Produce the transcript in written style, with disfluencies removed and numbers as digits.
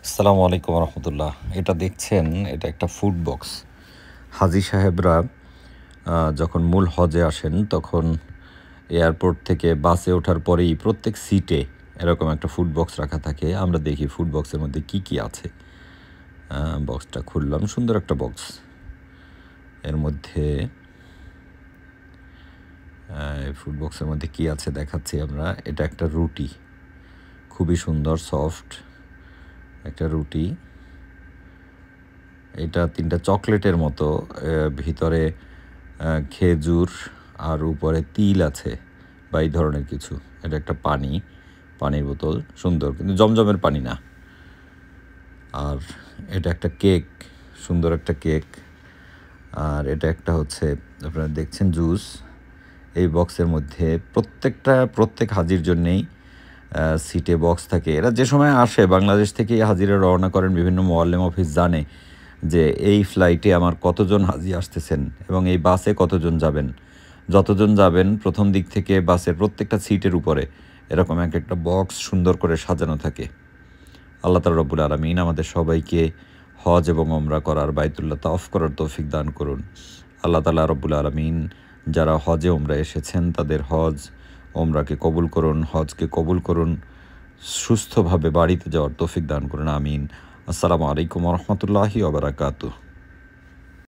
আসসালামু আলাইকুম রহমতুল্লাহ। এটা দেখছেন, এটা একটা ফুড বক্স। হাজী সাহেবরা যখন মূল হজে আসেন তখন এয়ারপোর্ট থেকে বাসে ওঠার পরেই প্রত্যেক সিটে এরকম একটা ফুড বক্স রাখা থাকে। আমরা দেখি ফুড বক্সের মধ্যে কি কি আছে। বক্সটা খুললাম, সুন্দর একটা বক্স। এর মধ্যে ফুড বক্সের মধ্যে কি আছে দেখাচ্ছি আমরা। এটা একটা রুটি, খুবই সুন্দর সফট একটা রুটি। এটা 3টা চকলেটের মতো, ভিতরে খেজুর আর উপরে তিল আছে বা এই ধরনের কিছু। এটা একটা পানির বোতল, সুন্দর কিন্তু জমজমের পানি না। আর এটা একটা কেক, সুন্দর একটা কেক। আর এটা একটা হচ্ছে আপনারা দেখছেন জুস। এই বক্সের মধ্যে প্রত্যেক হাজির জন্যেই সিটে বক্স থাকে। এরা যে সময় আসে বাংলাদেশ থেকে হাজিরা রওনা করেন, বিভিন্ন মোয়াল্লেম অফিস জানে যে এই ফ্লাইটে আমার কতজন হাজি আসতেছেন এবং এই বাসে কতজন যাবেন। যতজন যাবেন প্রথম দিক থেকে বাসের প্রত্যেকটা সিটের উপরে এরকম একটা বক্স সুন্দর করে সাজানো থাকে। আল্লাহ তাআলা রব্বুল আলামিন আমাদের সবাইকে হজ এবং ওমরা করার, বাইতুল্লাহ তাওয়াফ করার তৌফিক দান করুন। আল্লাহ তাআলা রব্বুল আলামিন যারা হজে ওমরা এসেছেন তাদের হজ ওমরাকে কবুল করুন, হজকে কবুল করুন, সুস্থভাবে বাড়িতে যাওয়ার তৌফিক দান করুন। আমিন। আসসালামু আলাইকুম ওয়া রাহমাতুল্লাহি ওয়া বারাকাতুহু।